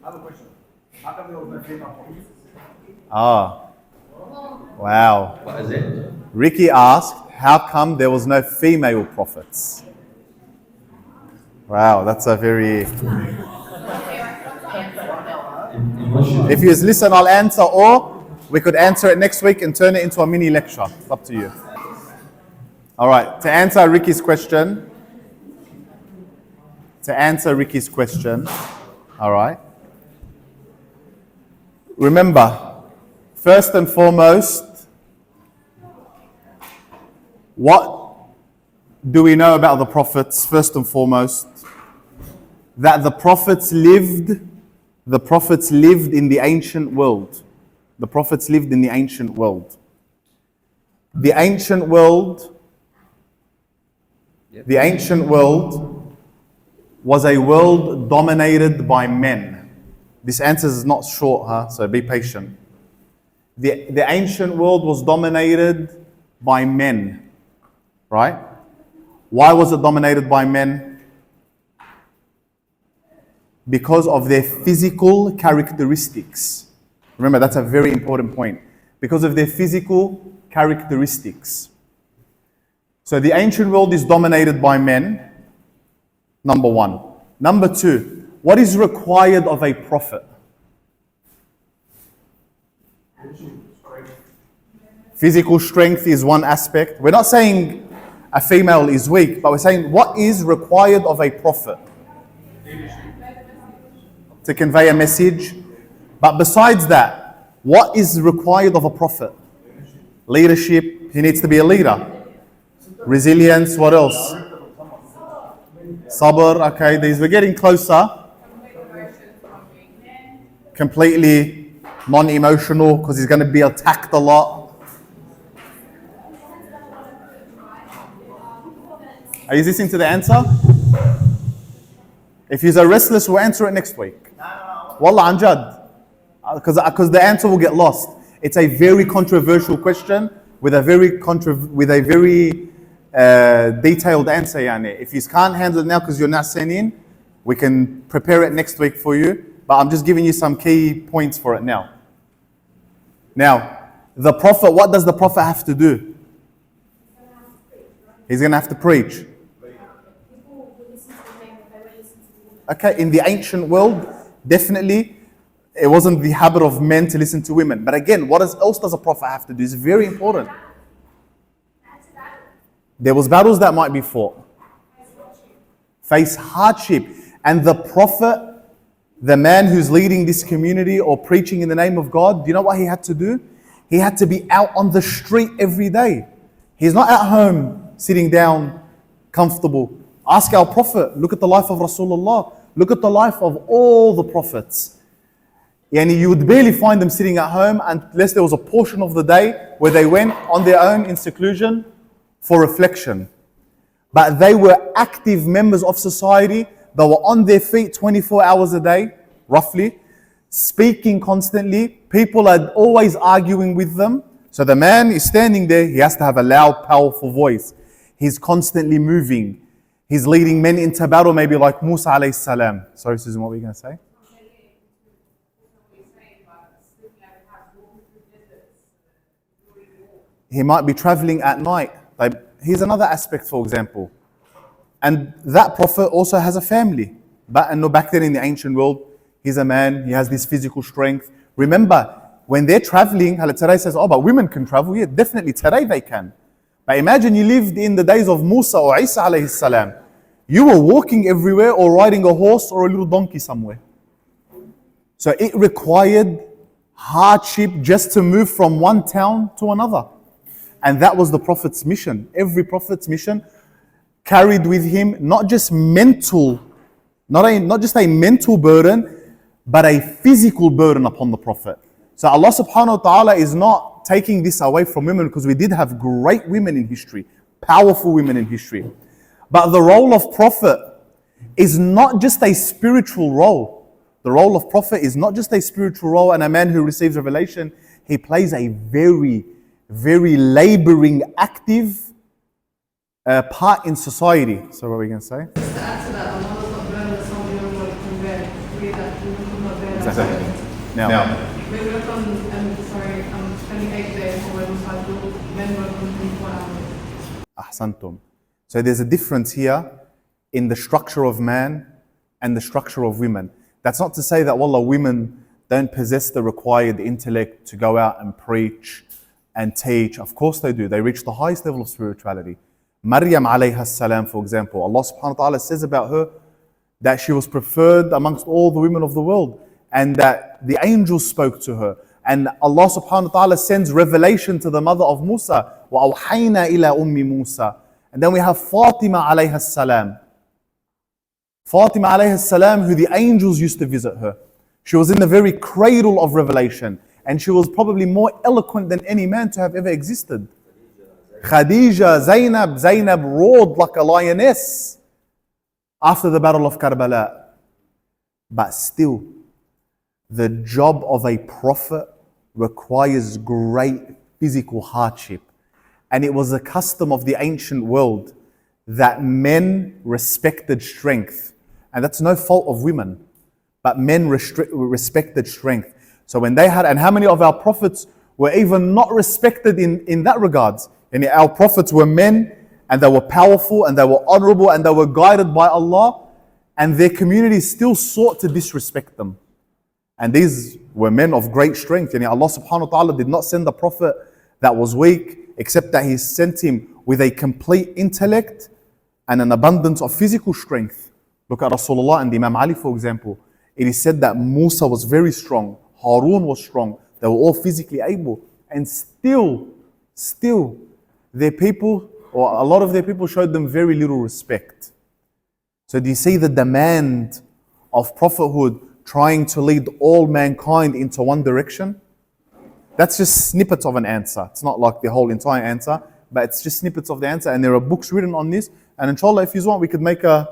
I have a question. How come there was no female prophets? Ah, wow. What is it? Ricky asked, how come there was no female prophets? Wow, that's a very... If you listen, I'll answer, or we could answer it next week and turn it into a mini lecture. It's up to you. All right, to answer Ricky's question, all right, remember, first and foremost, what do we know about the prophets? First and foremost, that the prophets lived in the ancient world. The prophets lived in the ancient world. The ancient world was a world dominated by men. This answer is not short, so be patient. The ancient world was dominated by men, right? Why was it dominated by men? Because of their physical characteristics. Remember, that's a very important point. Because of their physical characteristics. So the ancient world is dominated by men, number one. Number two, what is required of a prophet? Physical strength is one aspect. We're not saying a female is weak, but we're saying what is required of a prophet? To convey a message. But besides that, what is required of a prophet? Leadership. He needs to be a leader. Resilience. What else? Sabr. Okay, we're getting closer. Completely non-emotional because he's going to be attacked a lot. Are you listening to the answer? If he's a restless, we'll answer it next week. Wallah anjad. Because the answer will get lost. It's a very controversial question with a very detailed answer. Yani. If you can't handle it now because you're not sending, we can prepare it next week for you. But I'm just giving you some key points for it now. Now, the Prophet, what does the Prophet have to do? He's going to have to preach. Okay, in the ancient world, definitely, it wasn't the habit of men to listen to women. But again, what else does a prophet have to do? It's very important. There was battles that might be fought. Face hardship. And the prophet, the man who's leading this community or preaching in the name of God, do you know what he had to do? He had to be out on the street every day. He's not at home, sitting down, comfortable. Ask our Prophet, look at the life of Rasulullah. Look at the life of all the prophets. Yani you would barely find them sitting at home unless there was a portion of the day where they went on their own in seclusion for reflection. But they were active members of society. They were on their feet 24 hours a day, roughly, speaking constantly. People are always arguing with them. So the man is standing there. He has to have a loud, powerful voice. He's constantly moving. He's leading men into battle, maybe like Musa alayhi salam. Sorry, Susan, what were you going to say? He might be traveling at night. Like, here's another aspect, for example. And that prophet also has a family. But back then in the ancient world, he's a man, he has this physical strength. Remember, when they're traveling, today says, oh, but women can travel. Yeah, definitely, today they can. But imagine you lived in the days of Musa or Isa alayhi salam. You were walking everywhere or riding a horse or a little donkey somewhere. So it required hardship just to move from one town to another. And that was the Prophet's mission. Every Prophet's mission carried with him not just mental, not just a mental burden, but a physical burden upon the Prophet. So Allah subhanahu wa ta'ala is not taking this away from women, because we did have great women in history, powerful women in history. But the role of Prophet is not just a spiritual role. The role of Prophet is not just a spiritual role and a man who receives revelation. He plays a very, very laboring, active part in society. So what are we going to say? Just to add to that, Allah does not burn that some women were convert, that women could not Exactly. Now, We work on, 28 days for when cycle, men work on 24 hours. ahsantum. So there's a difference here in the structure of man and the structure of women. That's not to say that, wallah, women don't possess the required intellect to go out and preach and teach. Of course they do. They reach the highest level of spirituality. Maryam alayha salam, for example, Allah subhanahu wa ta'ala says about her that she was preferred amongst all the women of the world, and that the angels spoke to her. And Allah subhanahu wa ta'ala sends revelation to the mother of Musa. وَأَوْحَيْنَا إِلَىٰ أُمِّ مُوسَى. And then we have Fatima alayha salam. Fatima alayhi salam, who the angels used to visit her. She was in the very cradle of revelation, and she was probably more eloquent than any man to have ever existed. Khadija, Zainab roared like a lioness after the battle of Karbala. But still, the job of a prophet requires great physical hardship. And it was a custom of the ancient world that men respected strength. And that's no fault of women, but men respected strength. So when they had, and how many of our prophets were even not respected in that regards? And our prophets were men, and they were powerful, and they were honorable, and they were guided by Allah, and their communities still sought to disrespect them. And these were men of great strength. And Allah subhanahu wa ta'ala did not send a prophet that was weak, except that He sent him with a complete intellect and an abundance of physical strength. Look at Rasulullah and Imam Ali, for example. It is said that Musa was very strong, Harun was strong, they were all physically able, and still, their people, or a lot of their people, showed them very little respect. So do you see the demand of prophethood trying to lead all mankind into one direction? That's just snippets of an answer. It's not like the whole entire answer, but it's just snippets of the answer, and there are books written on this, and inshallah, if you want, we could make a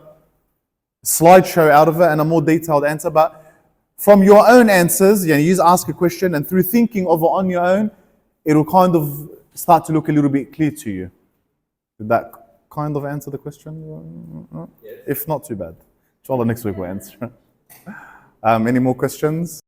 slideshow out of it and a more detailed answer. But from your own answers, you just ask a question, and through thinking of it on your own, it'll kind of start to look a little bit clear to you. Did that kind of answer the question? Yes. If not, too bad. Inshallah, next week we'll answer. Any more questions?